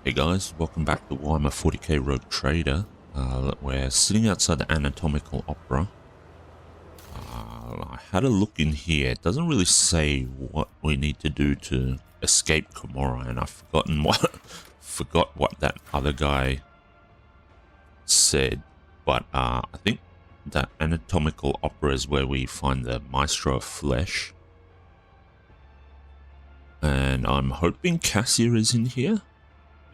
Hey guys, welcome back to Warhammer 40k Rogue Trader. We're sitting outside the Anatomical Opera. I had a look in here. It doesn't really say what we need to do to escape Komorra, and I've forgot what that other guy said. But I think that Anatomical Opera is where we find the Maestro of Flesh. And I'm hoping Cassia is in here.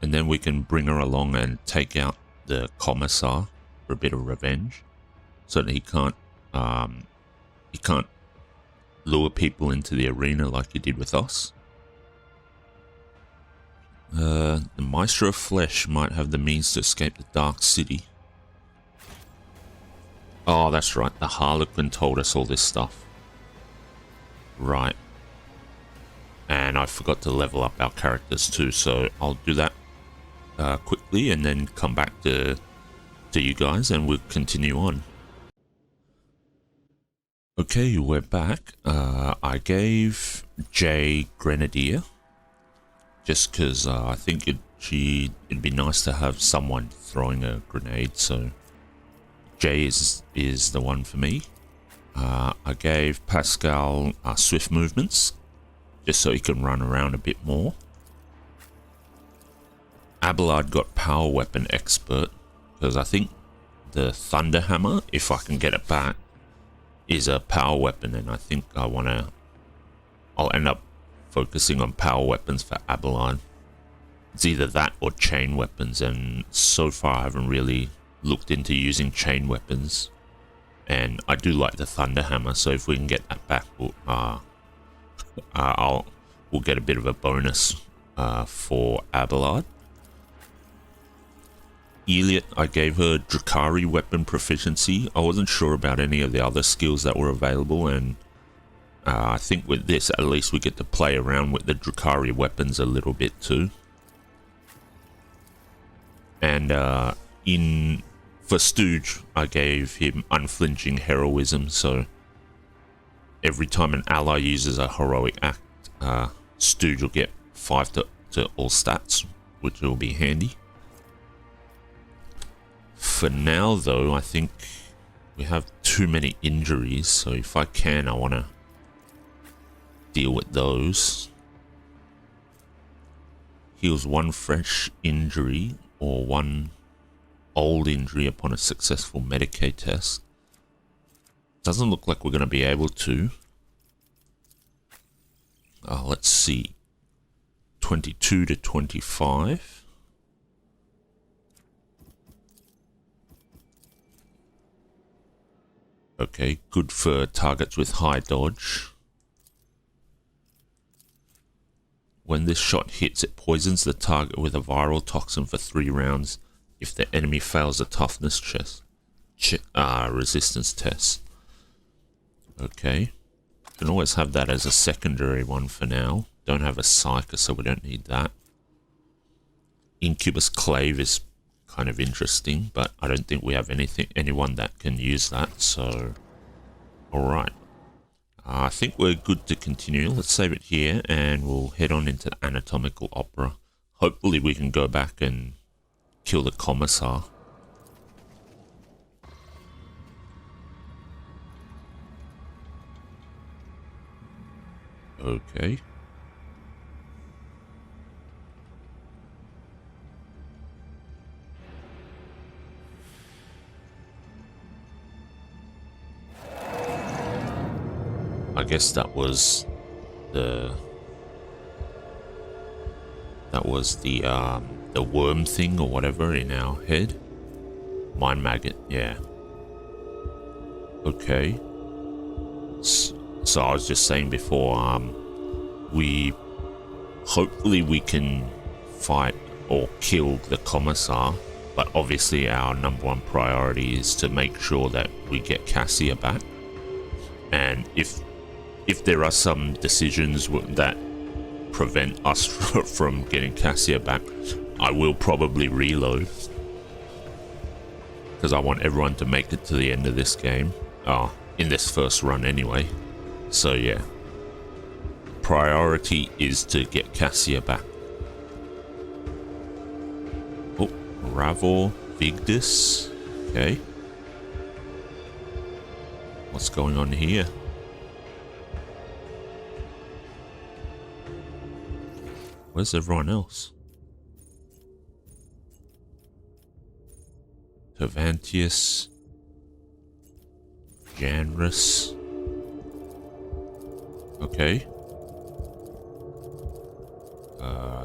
And then we can bring her along and take out the Commissar for a bit of revenge, so that he can't lure people into the arena like he did with us. The Maestro of Flesh might have the means to escape the Dark City. Oh, that's right. The Harlequin told us all this stuff. Right. And I forgot to level up our characters too, so I'll do that quickly and then come back to you guys and we'll continue on. Okay, we're back. I gave Jay Grenadier just because I think it'd be nice to have someone throwing a grenade, so Jay is the one for me. I gave Pascal swift movements just so he can run around a bit more. Abelard got Power Weapon Expert, because I think the Thunder Hammer, if I can get it back, is a power weapon, and I think I'll end up focusing on power weapons for Abelard. It's either that or chain weapons, and so far I haven't really looked into using chain weapons. And I do like the Thunder Hammer, so if we can get that back, we'll get a bit of a bonus for Abelard. Eliot, I gave her Drakari weapon proficiency. I wasn't sure about any of the other skills that were available, and I think with this at least we get to play around with the Drakari weapons a little bit too. And for Stooge, I gave him unflinching heroism, so every time an ally uses a heroic act, Stooge will get 5 to all stats, which will be handy. For now, though, I think we have too many injuries, so if I can, I want to deal with those. Heals 1 fresh injury or 1 old injury upon a successful Medicaid test. Doesn't look like we're going to be able to. Let's see. 22 to 25. Okay, good for targets with high dodge. When this shot hits, it poisons the target with a viral toxin for 3 rounds if the enemy fails a toughness resistance test. Okay, can always have that as a secondary one for now. Don't have a Psyker, so we don't need that. Incubus Clave is kind of interesting, but I don't think we have anyone that can use that, so alright. I think we're good to continue. Let's save it here and we'll head on into the Anatomical Opera. Hopefully we can go back and kill the Commissar. Okay. I guess that was the worm thing or whatever in our head. Mind maggot, yeah. Okay. So I was just saying before, hopefully we can fight or kill the Commissar, but obviously our #1 priority is to make sure that we get Cassia back. And if there are some decisions that prevent us from getting Cassia back, I will probably reload, because I want everyone to make it to the end of this game, in this first run anyway. So yeah, priority is to get Cassia back. Ravor Vigdis. Okay. What's going on here? Where's everyone else? Tervantius. Janrus. Okay.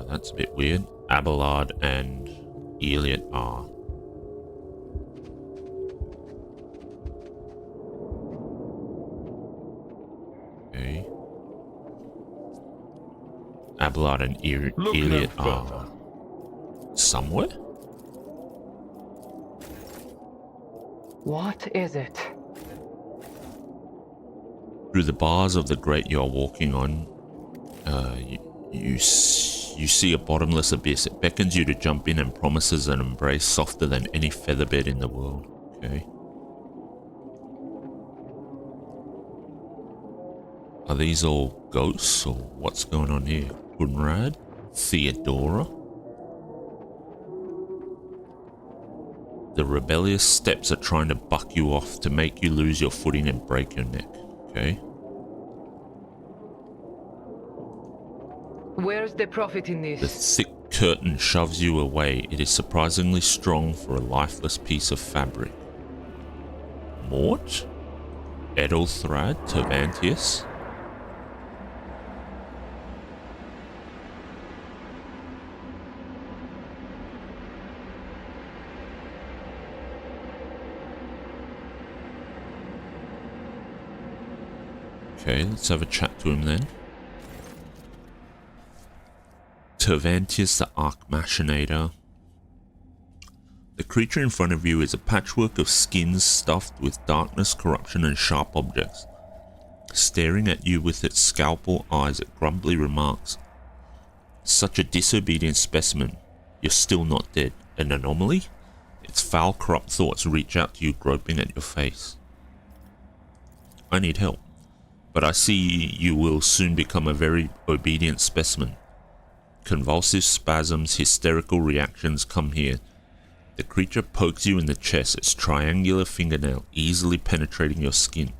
That's a bit weird. Abelard and Eliot are. Okay. Abelard and Eliot are somewhere? What is it? Through the bars of the grate you are walking on, you see a bottomless abyss. It beckons you to jump in and promises an embrace softer than any featherbed in the world. Okay. Are these all ghosts or what's going on here? Gunrad? Theodora? The rebellious steps are trying to buck you off to make you lose your footing and break your neck. Okay. Where's the profit in The this? thick curtain shoves you away. It is surprisingly strong for a lifeless piece of fabric. Mort? Edelthrad? Tervantius? Okay, let's have a chat to him then. Tervantius the Arc Machinator. The creature in front of you is a patchwork of skins stuffed with darkness, corruption, and sharp objects. Staring at you with its scalpel eyes, it grumbly remarks, "Such a disobedient specimen. You're still not dead. An anomaly?" Its foul, corrupt thoughts reach out to you, groping at your face. "I need help, but I see you will soon become a very obedient specimen." Convulsive spasms, hysterical reactions come here. The creature pokes you in the chest, its triangular fingernail easily penetrating your skin.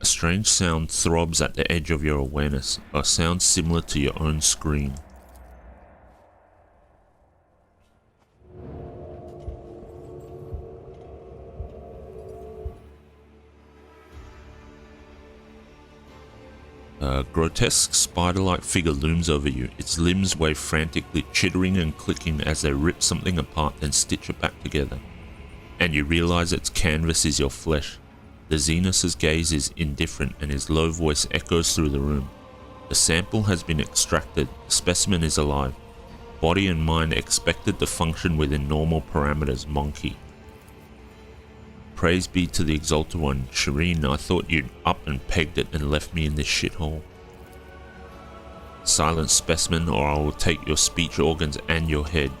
A strange sound throbs at the edge of your awareness, a sound similar to your own scream. A grotesque spider-like figure looms over you. Its limbs wave frantically, chittering and clicking as they rip something apart then stitch it back together. And you realize its canvas is your flesh. The Xenos' gaze is indifferent and his low voice echoes through the room. The sample has been extracted. The specimen is alive. Body and mind expected to function within normal parameters. Monkey. Praise be to the Exalted One. Shireen, I thought you'd up and pegged it and left me in this shithole. Silent specimen, or I will take your speech organs and your head.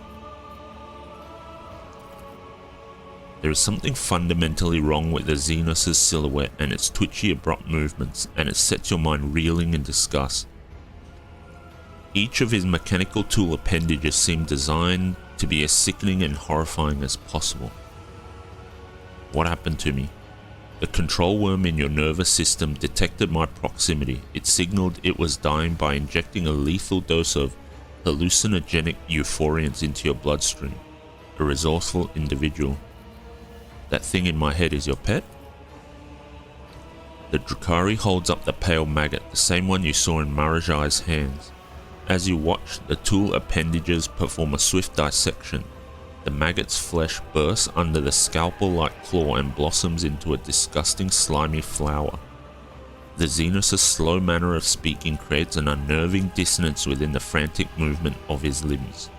There is something fundamentally wrong with the Xenos' silhouette and its twitchy, abrupt movements, and it sets your mind reeling in disgust. Each of his mechanical tool appendages seem designed to be as sickening and horrifying as possible. What happened to me? The control worm in your nervous system detected my proximity. It signaled it was dying by injecting a lethal dose of hallucinogenic euphorians into your bloodstream. A resourceful individual. That thing in my head is your pet? The Drukhari holds up the pale maggot, the same one you saw in Marajai's hands. As you watch, the tool appendages perform a swift dissection. The maggot's flesh bursts under the scalpel-like claw and blossoms into a disgusting slimy flower. The Xenos' slow manner of speaking creates an unnerving dissonance within the frantic movement of his limbs.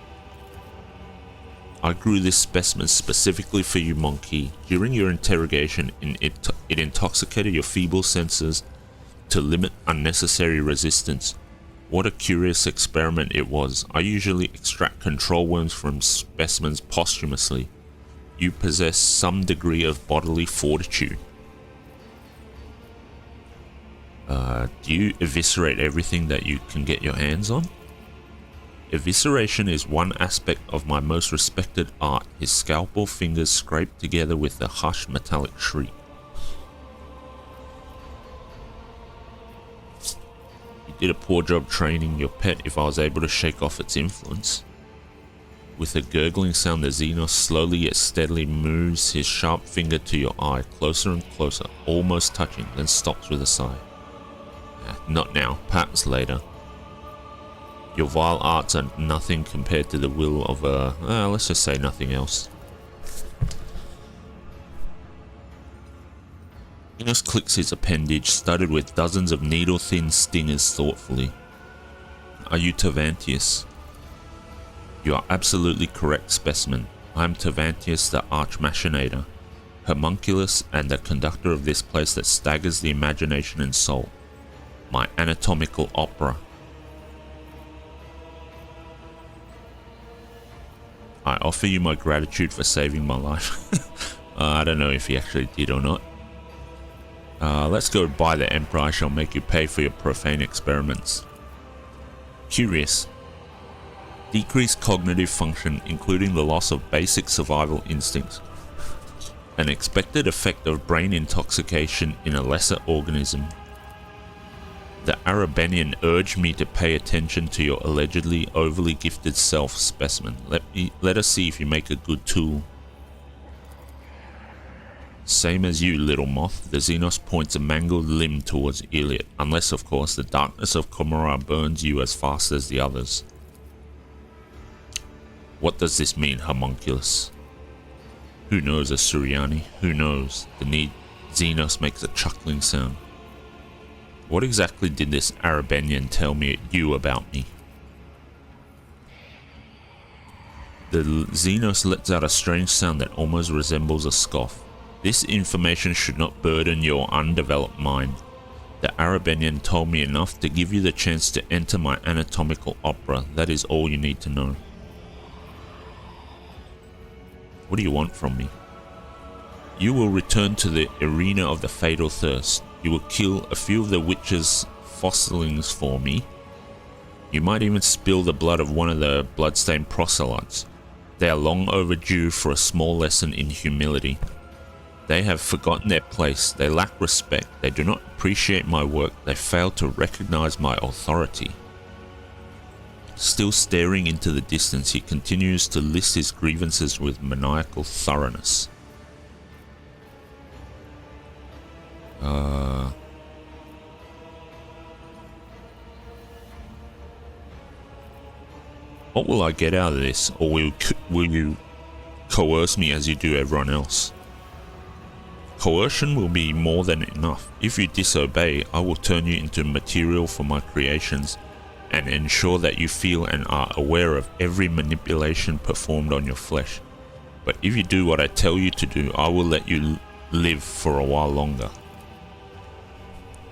I grew this specimen specifically for you, Monkey. During your interrogation, it intoxicated your feeble senses to limit unnecessary resistance. What a curious experiment it was. I usually extract control worms from specimens posthumously. You possess some degree of bodily fortitude. Do you eviscerate everything that you can get your hands on? Evisceration is one aspect of my most respected art. His scalpel fingers scraped together with a hushed metallic shriek. You did a poor job training your pet if I was able to shake off its influence. With a gurgling sound, the Xenos slowly yet steadily moves his sharp finger to your eye, closer and closer, almost touching, then stops with a sigh. Not now, perhaps later. Your vile arts are nothing compared to the will of let's just say nothing else. Xenos clicks his appendage, studded with dozens of needle-thin stingers thoughtfully. Are you Tervantius? You are absolutely correct, specimen. I am Tervantius the Arch-Machinator, homunculus and the conductor of this place that staggers the imagination and soul. My anatomical opera. I offer you my gratitude for saving my life. I don't know if he actually did or not. Let's go by the Emperor. I shall make you pay for your profane experiments. Curious. Decreased cognitive function, including the loss of basic survival instincts. An expected effect of brain intoxication in a lesser organism. The Arabenian urged me to pay attention to your allegedly overly gifted self, specimen. Let us see if you make a good tool. Same as you, little moth. The Xenos points a mangled limb towards Iliad, unless of course the darkness of Komara burns you as fast as the others. What does this mean, homunculus? Who knows, Asuriani? Who knows? The Xenos makes a chuckling sound. What exactly did this Arabenian tell you about me? The Xenos lets out a strange sound that almost resembles a scoff. This information should not burden your undeveloped mind. The Arabenian told me enough to give you the chance to enter my anatomical opera. That is all you need to know. What do you want from me? You will return to the arena of the fatal thirst. You will kill a few of the witch's fossilings for me. You might even spill the blood of one of the bloodstained proselytes. They are long overdue for a small lesson in humility. They have forgotten their place. They lack respect. They do not appreciate my work. They fail to recognize my authority. Still staring into the distance, he continues to list his grievances with maniacal thoroughness. What will I get out of this, or will you coerce me as you do everyone else? Coercion will be more than enough. If you disobey, I will turn you into material for my creations and ensure that you feel and are aware of every manipulation performed on your flesh. But if you do what I tell you to do, I will let you live for a while longer.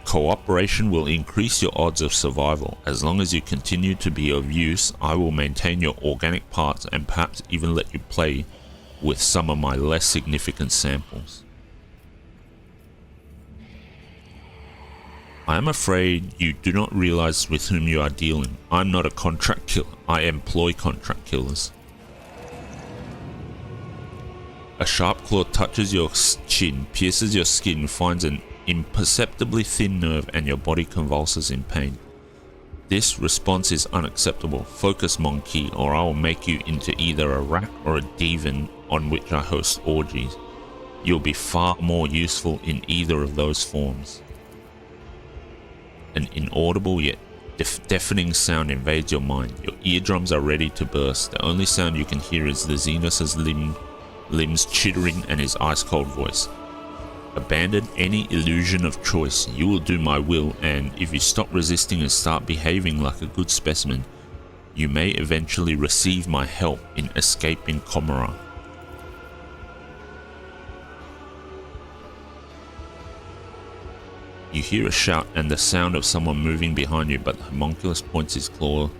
Cooperation will increase your odds of survival. As long as you continue to be of use, I will maintain your organic parts and perhaps even let you play with some of my less significant samples. I am afraid you do not realize with whom you are dealing. I am not a contract killer. I employ contract killers. A sharp claw touches your chin, pierces your skin, finds an imperceptibly thin nerve, and your body convulses in pain. This response is unacceptable. Focus, monkey, or I will make you into either a rat or a demon on which I host orgies. You'll be far more useful in either of those forms. An inaudible yet deafening sound invades your mind. Your eardrums are ready to burst. The only sound you can hear is the Xenos' limbs chittering and his ice-cold voice. Abandon any illusion of choice. You will do my will, and if you stop resisting and start behaving like a good specimen, you may eventually receive my help in escaping Komara. You hear a shout and the sound of someone moving behind you, but the homunculus points his claw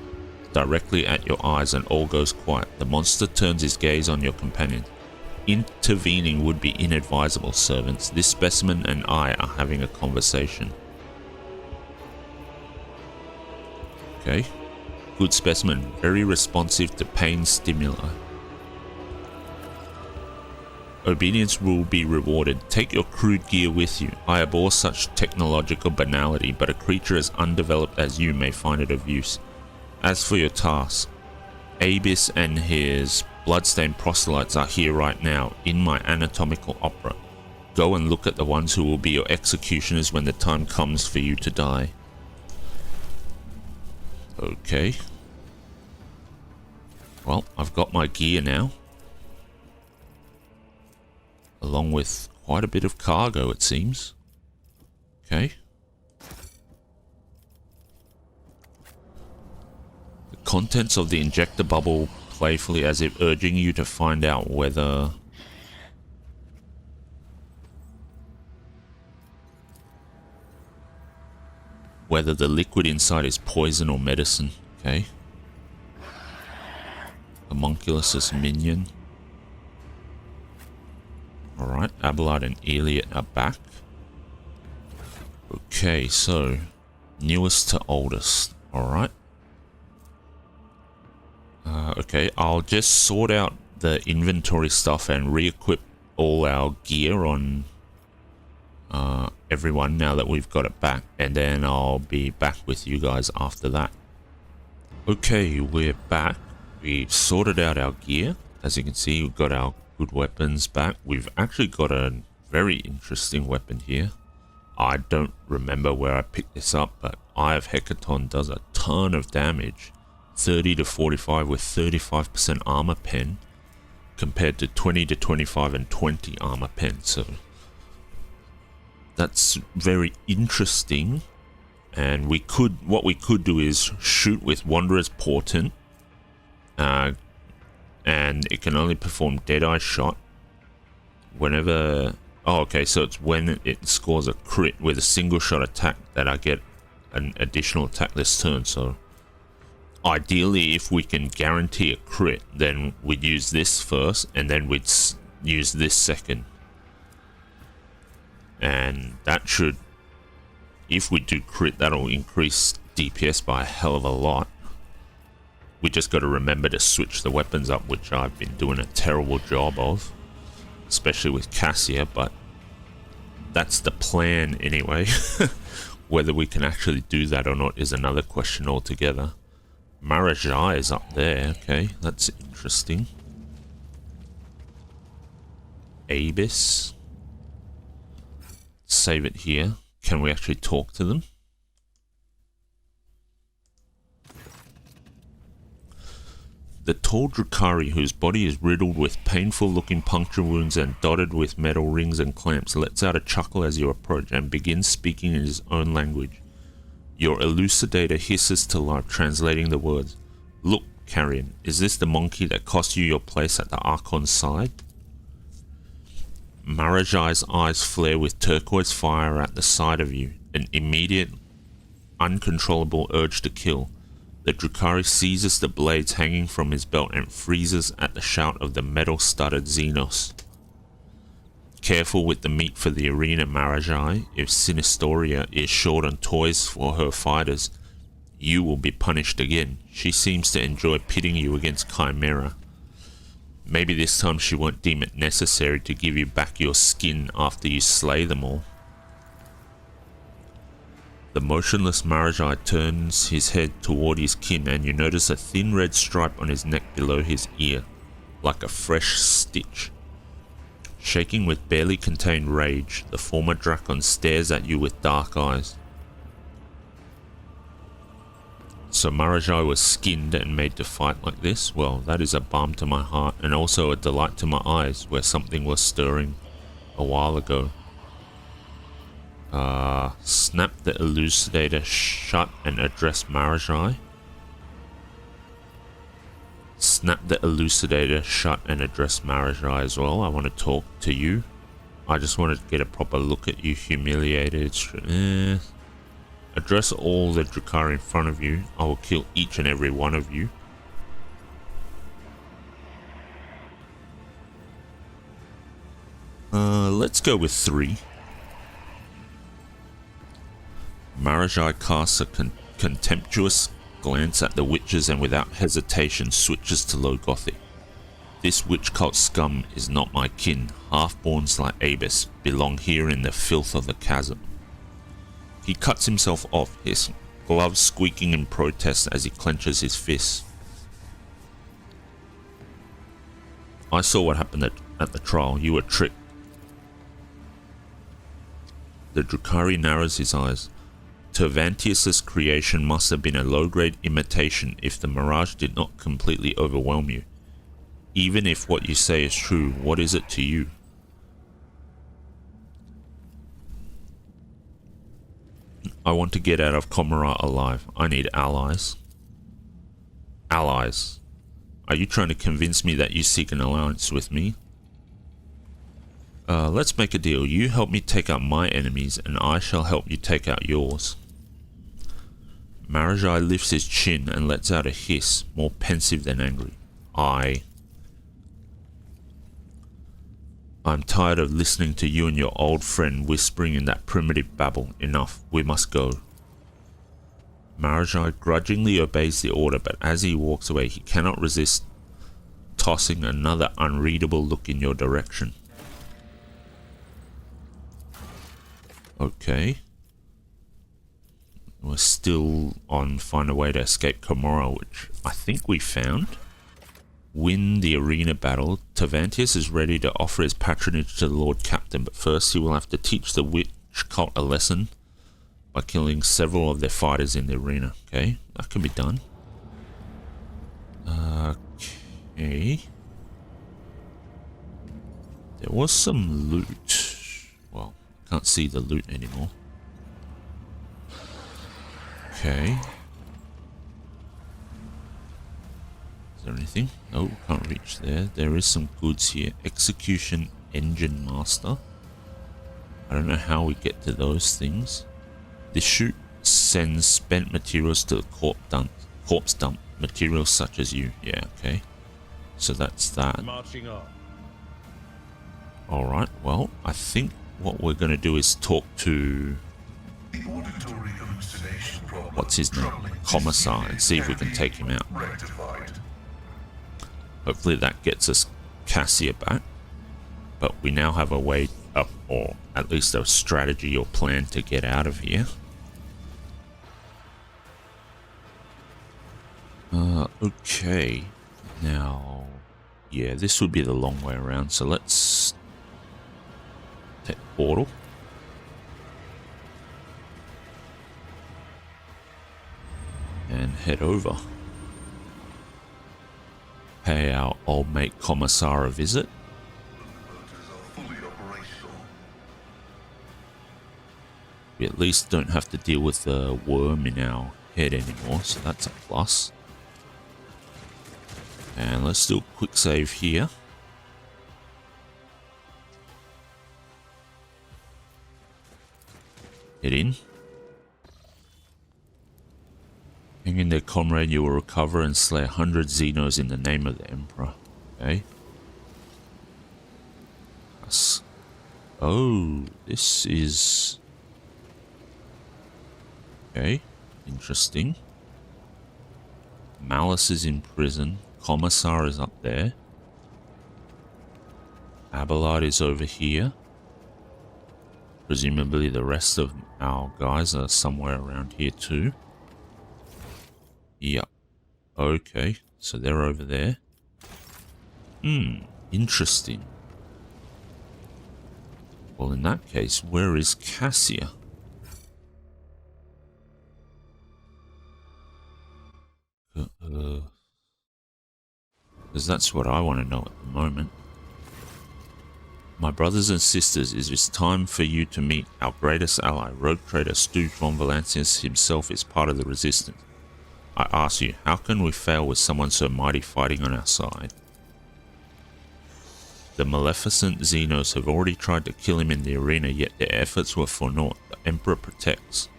directly at your eyes and all goes quiet. The monster turns his gaze on your companion. Intervening would be inadvisable, servants. This specimen and I are having a conversation. Okay. Good specimen, very responsive to pain stimuli. Obedience will be rewarded. Take your crude gear with you. I abhor such technological banality, but a creature as undeveloped as you may find it of use. As for your task, Abis and his bloodstained proselytes are here right now, in my anatomical opera. Go and look at the ones who will be your executioners when the time comes for you to die. Okay. Well, I've got my gear now. Along with quite a bit of cargo, it seems. Okay. The contents of the injector bubble playfully, as if urging you to find out whether the liquid inside is poison or medicine. Okay. Homunculus' minion. Alright, Abelard and Eliot are back. Okay, so newest to oldest. Alright. Okay, I'll just sort out the inventory stuff and re-equip all our gear on everyone now that we've got it back, and then I'll be back with you guys after that. Okay, we're back. We've sorted out our gear. As you can see, we've got our good weapons back. We've actually got a very interesting weapon here. I don't remember where I picked this up, but Eye of Hecaton does a ton of damage. 30 to 45 with 35% armor pen, compared to 20 to 25 and 20 armor pen. So that's very interesting. And what we could do is shoot with Wanderer's Portent, and it can only perform Deadeye Shot whenever... Oh, okay, so it's when it scores a crit with a single shot attack that I get an additional attack this turn. So ideally, if we can guarantee a crit, then we'd use this first, and then we'd use this second. And that should... If we do crit, that'll increase DPS by a hell of a lot. We just got to remember to switch the weapons up, which I've been doing a terrible job of, especially with Cassia, but that's the plan anyway. Whether we can actually do that or not is another question altogether. Marajai is up there. Okay, that's interesting. Abis. Save it here. Can we actually talk to them? The tall Drukhari, whose body is riddled with painful-looking puncture wounds and dotted with metal rings and clamps, lets out a chuckle as you approach and begins speaking in his own language. Your elucidator hisses to life, translating the words. Look, Carrion, is this the monkey that cost you your place at the Archon's side? Marajai's eyes flare with turquoise fire at the sight of you, an immediate, uncontrollable urge to kill. The Drukhari seizes the blades hanging from his belt and freezes at the shout of the metal-studded Xenos. Careful with the meat for the arena, Marajai. If Sinistoria is short on toys for her fighters, you will be punished again. She seems to enjoy pitting you against Chimera. Maybe this time she won't deem it necessary to give you back your skin after you slay them all. The motionless Marajai turns his head toward his kin, and you notice a thin red stripe on his neck below his ear, like a fresh stitch. Shaking with barely contained rage, the former Drakon stares at you with dark eyes. So Marajai was skinned and made to fight like this? Well, that is a balm to my heart, and also a delight to my eyes, where something was stirring a while ago. Snap the elucidator shut and address Marajai. Snap the elucidator shut and address Marajai as well. I want to talk to you. I just want to get a proper look at you, humiliated. Address all the Drukhari in front of you. I will kill each and every one of you. Let's go with 3. Marajai casts a contemptuous glance at the witches and without hesitation switches to low Gothic. This witch cult scum is not my kin. Half-borns like Abus belong here in the filth of the chasm. He cuts himself off, his gloves squeaking in protest as he clenches his fists. I saw what happened at the trial. You were tricked. The Drukhari narrows his eyes. Tervantius's creation must have been a low-grade imitation if the mirage did not completely overwhelm you. Even if what you say is true, what is it to you? I want to get out of Commorragh alive. I need allies. Allies. Are you trying to convince me that you seek an alliance with me? Let's make a deal. You help me take out my enemies, and I shall help you take out yours. Marajai lifts his chin and lets out a hiss, more pensive than angry. I'm tired of listening to you and your old friend whispering in that primitive babble. Enough. We must go. Marajai grudgingly obeys the order, but as he walks away, he cannot resist tossing another unreadable look in your direction. Okay. We're still on find a way to escape Commorragh, which I think we found. Win the arena battle. Tervantius is ready to offer his patronage to the Lord Captain, but first he will have to teach the witch cult a lesson by killing several of their fighters in the arena. Okay, that can be done. Okay. There was some loot. Well, can't see the loot anymore. Okay. Is there anything? No, can't reach there. There is some goods here. Execution Engine Master. I don't know how we get to those things. This chute sends spent materials to the corpse dump. Materials such as you. Yeah, okay. So that's that. Marching on. Alright, well, I think what we're going to do is talk to... what's his name? Commissar, and see if we can take him out. Hopefully that gets us Cassia back. But we now have a way up, or at least a strategy or plan to get out of here. Okay. Now, yeah, this would be the long way around, so let's take the portal. And head over. Pay our old mate Commissar a visit. We at least don't have to deal with the worm in our head anymore, so that's a plus. And let's do a quick save here. Head in. Hang in there, comrade. You will recover and slay 100 Xenos in the name of the Emperor. Okay. Oh, this is... okay. Interesting. Malice is in prison. Commissar is up there. Abelard is over here. Presumably the rest of our guys are somewhere around here too. Yep. Okay, so they're over there. Interesting. Well, in that case, where is Cassia? Because that's what I want to know at the moment. My brothers and sisters, it is time for you to meet our greatest ally. Rogue trader Stu von Valancius himself is part of the resistance. I ask you, how can we fail with someone so mighty fighting on our side? The maleficent Xenos have already tried to kill him in the arena, yet their efforts were for naught. The Emperor protects.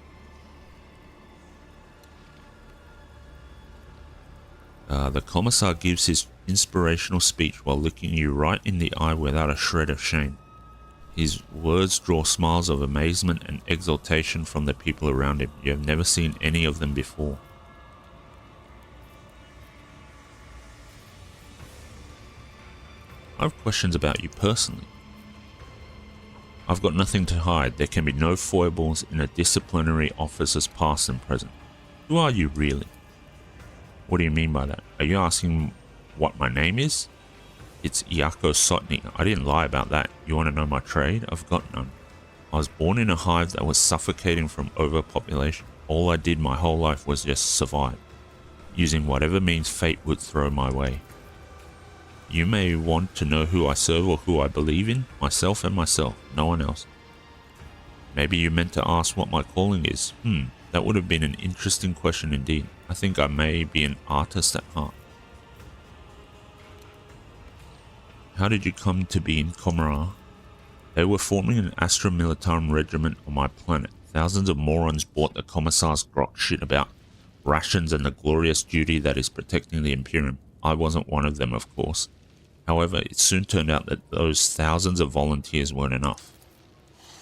The Commissar gives his inspirational speech while looking you right in the eye without a shred of shame. His words draw smiles of amazement and exultation from the people around him. You have never seen any of them before. I have questions about you personally. I've got nothing to hide. There can be no foibles in a disciplinary officer's past and present. Who are you really? What do you mean by that? Are you asking what my name is? It's Iako Sotny. I didn't lie about that. You want to know my trade? I've got none. I was born in a hive that was suffocating from overpopulation. All I did my whole life was just survive, using whatever means fate would throw my way. You may want to know who I serve or who I believe in, myself and myself, no one else. Maybe you meant to ask what my calling is. That would have been an interesting question indeed. I think I may be an artist at heart. How did you come to be in Comorragh? They were forming an Astra Militarum regiment on my planet. Thousands of morons bought the Commissar's grok shit about rations and the glorious duty that is protecting the Imperium. I wasn't one of them, of course. However, it soon turned out that those thousands of volunteers weren't enough.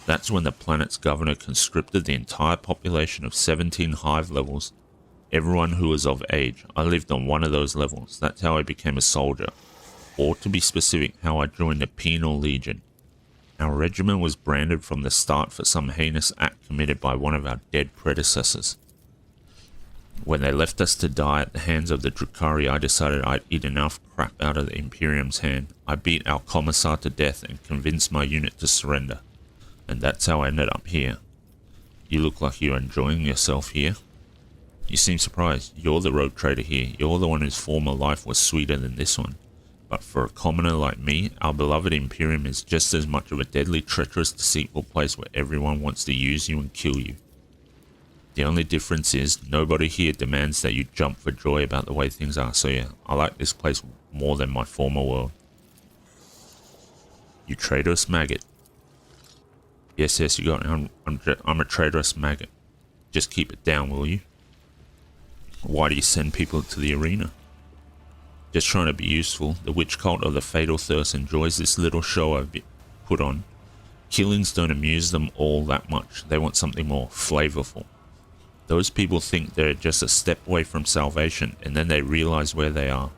That's when the planet's governor conscripted the entire population of 17 hive levels, everyone who was of age. I lived on one of those levels. That's how I became a soldier. Or to be specific, how I joined the Penal Legion. Our regiment was branded from the start for some heinous act committed by one of our dead predecessors. When they left us to die at the hands of the Drukhari, I decided I'd eat enough crap out of the Imperium's hand. I beat our Commissar to death and convinced my unit to surrender. And that's how I ended up here. You look like you're enjoying yourself here. You seem surprised. You're the rogue trader here. You're the one whose former life was sweeter than this one. But for a commoner like me, our beloved Imperium is just as much of a deadly, treacherous, deceitful place where everyone wants to use you and kill you. The only difference is, nobody here demands that you jump for joy about the way things are, so yeah, I like this place more than my former world. You traitorous maggot. Yes, you got it. I'm a traitorous maggot. Just keep it down, will you? Why do you send people to the arena? Just trying to be useful. The witch cult of the Fatal Thirst enjoys this little show I've put on. Killings don't amuse them all that much. They want something more flavorful. Those people think they're just a step away from salvation, and then they realize where they are.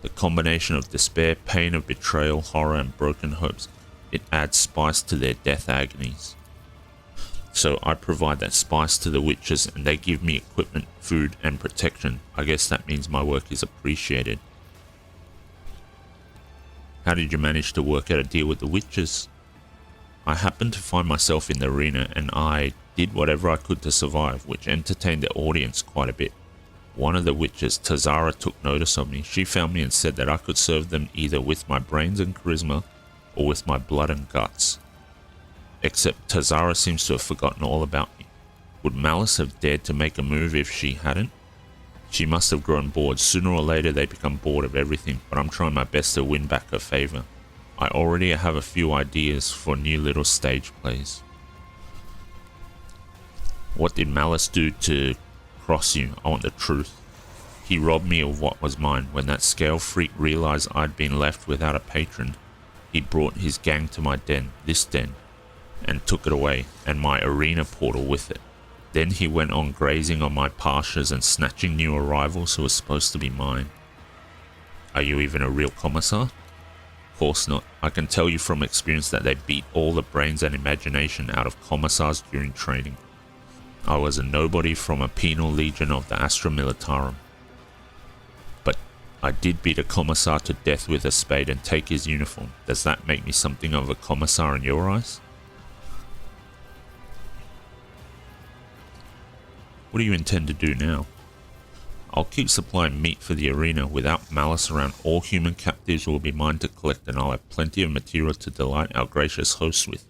The combination of despair, pain of betrayal, horror, and broken hopes. It adds spice to their death agonies. So I provide that spice to the witches, and they give me equipment, food, and protection. I guess that means my work is appreciated. How did you manage to work out a deal with the witches? I happened to find myself in the arena, and I did whatever I could to survive, which entertained the audience quite a bit. One of the witches, Tazara, took notice of me. She found me and said that I could serve them either with my brains and charisma, or with my blood and guts. Except Tazara seems to have forgotten all about me. Would Malice have dared to make a move if she hadn't? She must have grown bored. Sooner or later they become bored of everything, but I'm trying my best to win back her favor. I already have a few ideas for new little stage plays. What did Malice do to cross you? I want the truth. He robbed me of what was mine. When that scale freak realized I'd been left without a patron, he brought his gang to my den, this den, and took it away, and my arena portal with it. Then he went on grazing on my pastures and snatching new arrivals who were supposed to be mine. Are you even a real commissar? Of course not. I can tell you from experience that they beat all the brains and imagination out of commissars during training. I was a nobody from a penal legion of the Astra Militarum. But I did beat a commissar to death with a spade and take his uniform. Does that make me something of a commissar in your eyes? What do you intend to do now? I'll keep supplying meat for the arena. Without Malice around, all human captives will be mine to collect, and I'll have plenty of material to delight our gracious hosts with.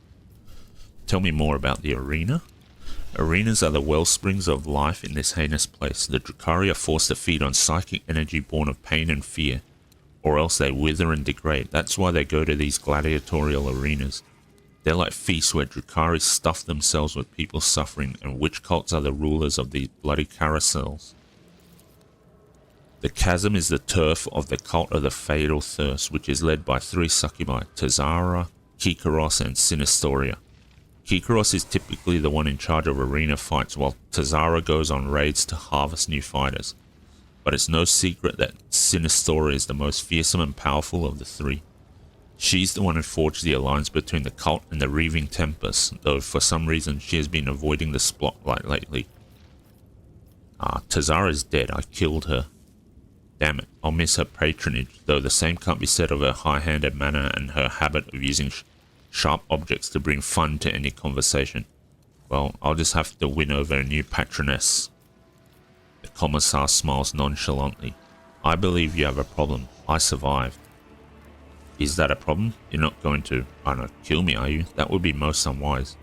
Tell me more about the arena. Arenas are the wellsprings of life in this heinous place. The Drukhari are forced to feed on psychic energy born of pain and fear, or else they wither and degrade. That's why they go to these gladiatorial arenas. They're like feasts where Drukhari stuff themselves with people suffering, and witch cults are the rulers of these bloody carousels. The chasm is the turf of the cult of the Fatal Thirst, which is led by three succubi, Tazara, Kikaros, and Sinistoria. Kikaros is typically the one in charge of arena fights, while Tazara goes on raids to harvest new fighters. But it's no secret that Sinistoria is the most fearsome and powerful of the three. She's the one who forged the alliance between the cult and the Reaving Tempest, though for some reason she has been avoiding the spotlight lately. Tazara's dead. I killed her. Damn it, I'll miss her patronage, though the same can't be said of her high-handed manner and her habit of using sharp objects to bring fun to any conversation. Well, I'll just have to win over a new patroness. The Commissar smiles nonchalantly. I believe you have a problem. I survived. Is that a problem? You're not going to, I don't know, kill me, are you? That would be most unwise.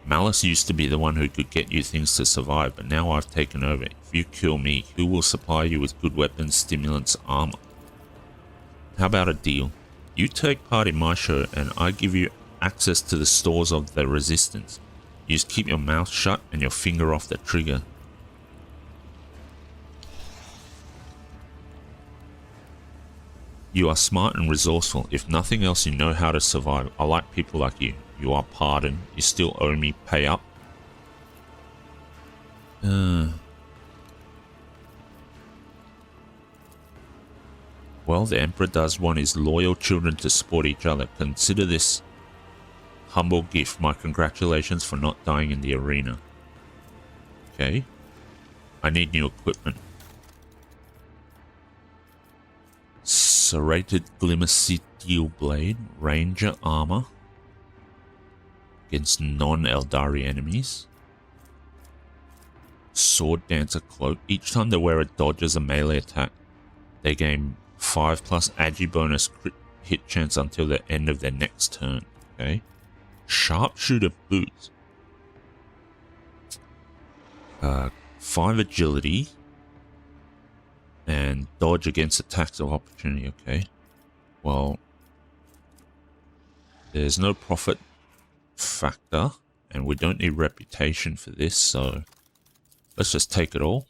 Malice used to be the one who could get you things to survive, but now I've taken over. If you kill me, who will supply you with good weapons, stimulants, armor? How about a deal? You take part in my show and I give you access to the stores of the Resistance. You just keep your mouth shut and your finger off the trigger. You are smart and resourceful. If nothing else, you know how to survive. I like people like you. You are pardoned. You still owe me. Pay up. Well, the Emperor does want his loyal children to support each other. Consider this humble gift. My congratulations for not dying in the arena. Okay. I need new equipment. Serrated Glimmer Steel Blade. Ranger Armor. Against non-Eldari enemies. Sword Dancer Cloak. Each time they wear it dodges a melee attack, they gain 5+ agi bonus crit hit chance until the end of their next turn. Okay. Sharpshooter Boots. 5 agility. And dodge against attacks of opportunity. Okay. Well, there's no profit factor, and we don't need reputation for this, so let's just take it all.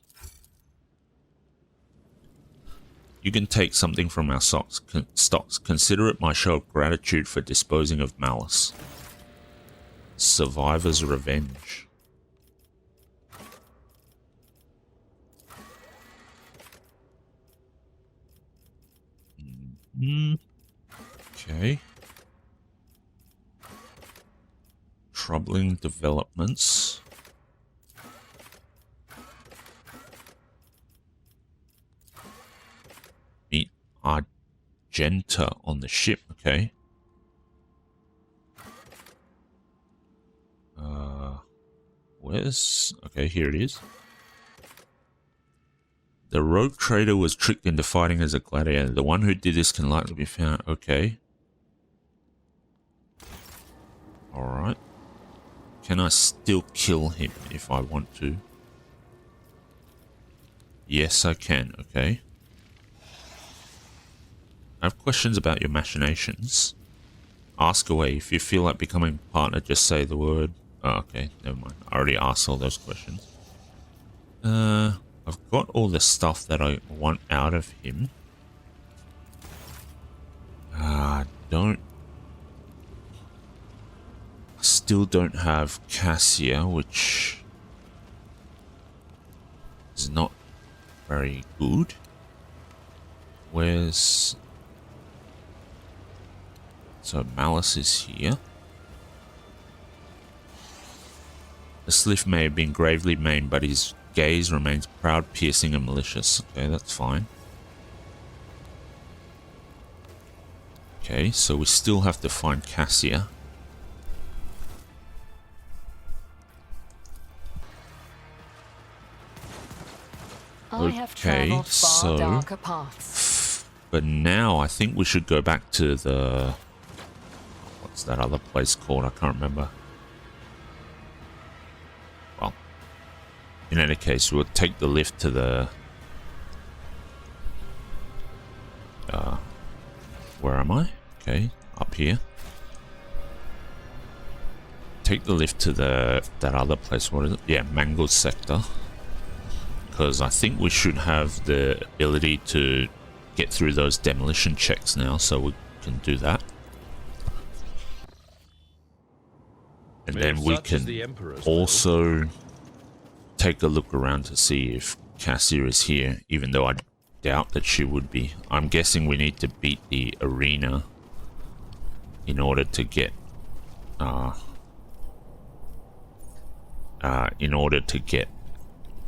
You can take something from our stocks. Consider it my show of gratitude for disposing of Malice. Survivor's Revenge. Okay. Troubling developments. Meet Argenta on the ship, okay. Where's... okay, here it is. The rogue trader was tricked into fighting as a gladiator. The one who did this can likely be found. Okay. Alright. Can I still kill him if I want to? Yes, I can. Okay. I have questions about your machinations. Ask away. If you feel like becoming a partner, just say the word. Oh, okay. Never mind. I already asked all those questions. I've got all the stuff that I want out of him. Still don't have Cassia, which is not very good. Where's... so Malice is here. The Sliff may have been gravely maimed, but his gaze remains proud, piercing, and malicious. Okay, that's fine. Okay, so we still have to find Cassia. Okay, so but now I think we should go back to the... what's that other place called? I can't remember. Well, in any case, we'll take the lift to the... where am I? Okay, up here. Take the lift to that other place. What is it? Yeah, Mangled Sector. Because I think we should have the ability to get through those demolition checks now, so we can do that. And then we can also take a look around to see if Cassia is here, even though I doubt that she would be. I'm guessing we need to beat the arena in order to get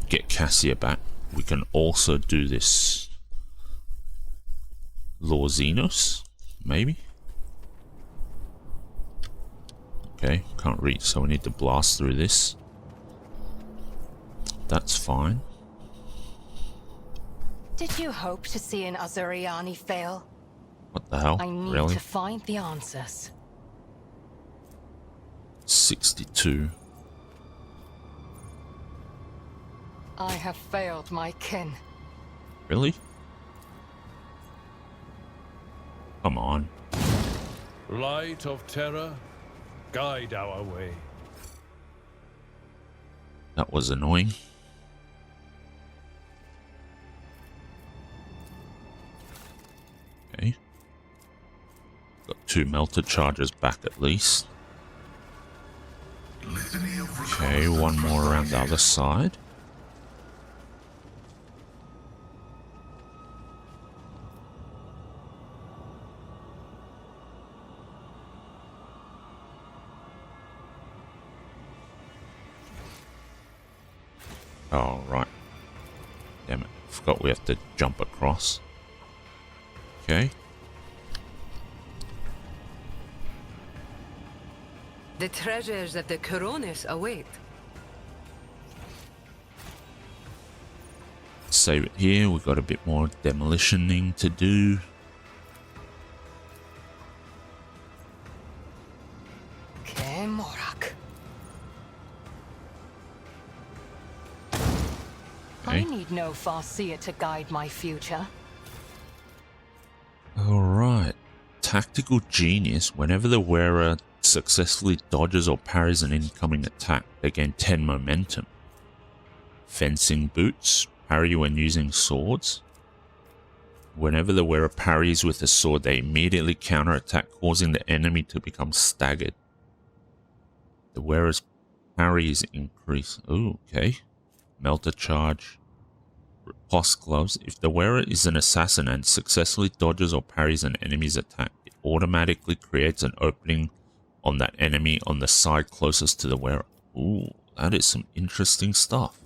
get Cassia back. We can also do this Lorzinos, maybe. Okay, can't reach, so we need to blast through this. That's fine. Did you hope to see an Azuriani fail? What the hell? I need Really? to find the answers. 62. I have failed my kin. Really? Come on. Light of terror, guide our way. That was annoying. Okay. Got 2 melted charges back at least. Okay, one more around the other side. Oh, right. Damn it. Forgot we have to jump across. Okay. The treasures of the Coronis await. Save it here. We've got a bit more demolitioning to do. Okay, Morak. I need no Farseer to guide my future. Alright. Tactical Genius. Whenever the wearer successfully dodges or parries an incoming attack, they gain 10 momentum. Fencing Boots. Parry when using swords. Whenever the wearer parries with a sword, they immediately counterattack, causing the enemy to become staggered. The wearer's parries increase. Ooh, okay. Melter Charge. Riposte Gloves. If the wearer is an assassin and successfully dodges or parries an enemy's attack, it automatically creates an opening on that enemy on the side closest to the wearer. Ooh, that is some interesting stuff.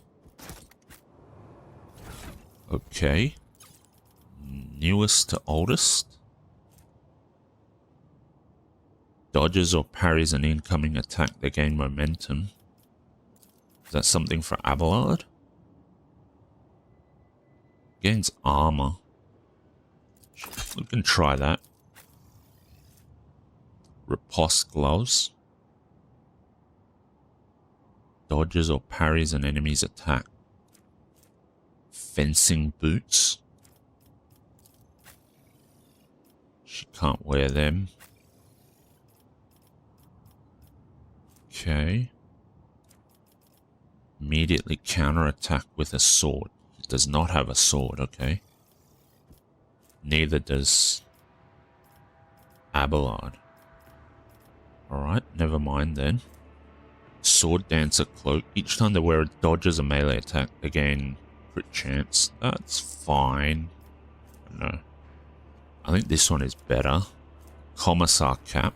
Okay. Newest to oldest. Dodges or parries an incoming attack, they gain momentum. Is that something for Abelard? Gains armor. We can try that. Riposte Gloves. Dodges or parries an enemy's attack. Fencing Boots. She can't wear them. Okay. Immediately counterattack with a sword. It does not have a sword, okay. Neither does Abelard. Alright, never mind then. Sword Dancer Cloak. Each time the wearer dodges a melee attack, they gain crit chance. That's fine. No. I think this one is better. Commissar Cap.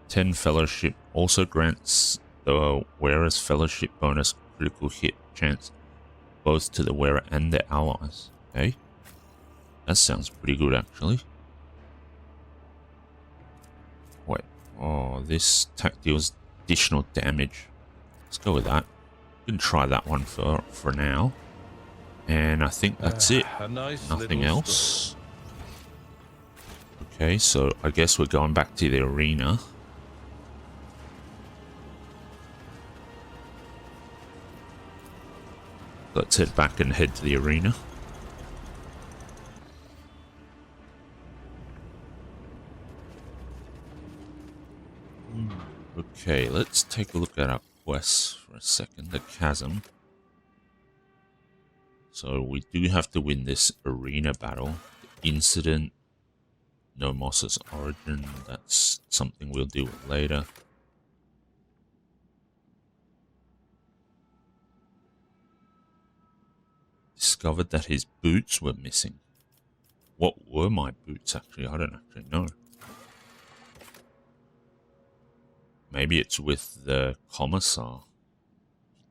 10 Fellowship. Also grants the wearer's Fellowship bonus critical hit chance both to the wearer and their allies. Okay. That sounds pretty good actually. Wait. Oh, this attack deals additional damage. Let's go with that. We can try that one for now. And I think that's it. Nice. Nothing else. Okay, so I guess we're going back to the arena. Let's head back and head to the arena. Okay, let's take a look at our quests for a second. The Chasm. So we do have to win this arena battle. The Incident. Nomos's Origin. That's something we'll deal with later. Discovered that his boots were missing. What were my boots actually? I don't actually know. Maybe it's with the commissar.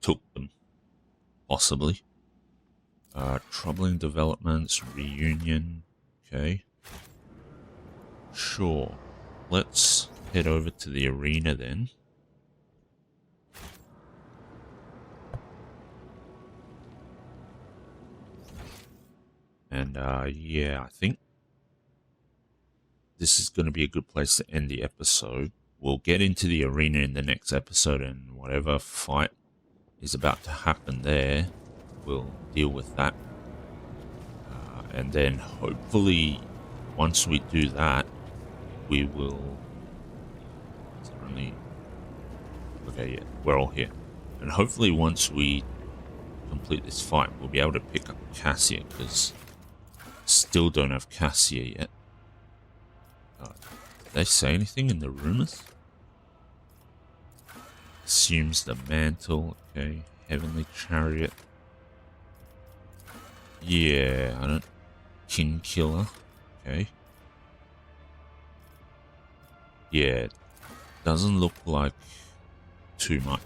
Took them, possibly. Troubling developments, reunion. Okay. Sure. Let's head over to the arena then. And yeah, I think this is going to be a good place to end the episode. We'll get into the arena in the next episode, and whatever fight is about to happen there, we'll deal with that. And then hopefully, once we do that, we will... Is there only... Okay, yeah, we're all here. And hopefully once we complete this fight, we'll be able to pick up Cassia, because still don't have Cassia yet. Did they say anything in the rumors? Assumes the mantle. Okay. Heavenly chariot. Yeah, I don't... Kin killer. Okay. Yeah. Doesn't look like too much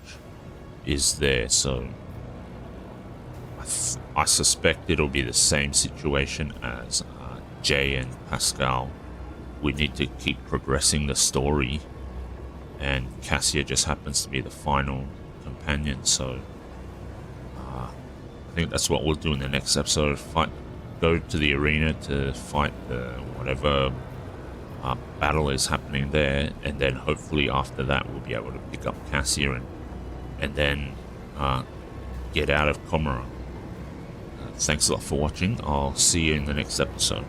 is there, so... I suspect it'll be the same situation as Jay and Pascal. We need to keep progressing the story, and Cassia just happens to be the final companion, so I think that's what we'll do in the next episode. Go to the arena to fight the whatever battle is happening there, and then hopefully after that we'll be able to pick up Cassia and then get out of Comoran. Thanks a lot for watching. I'll see you in the next episode.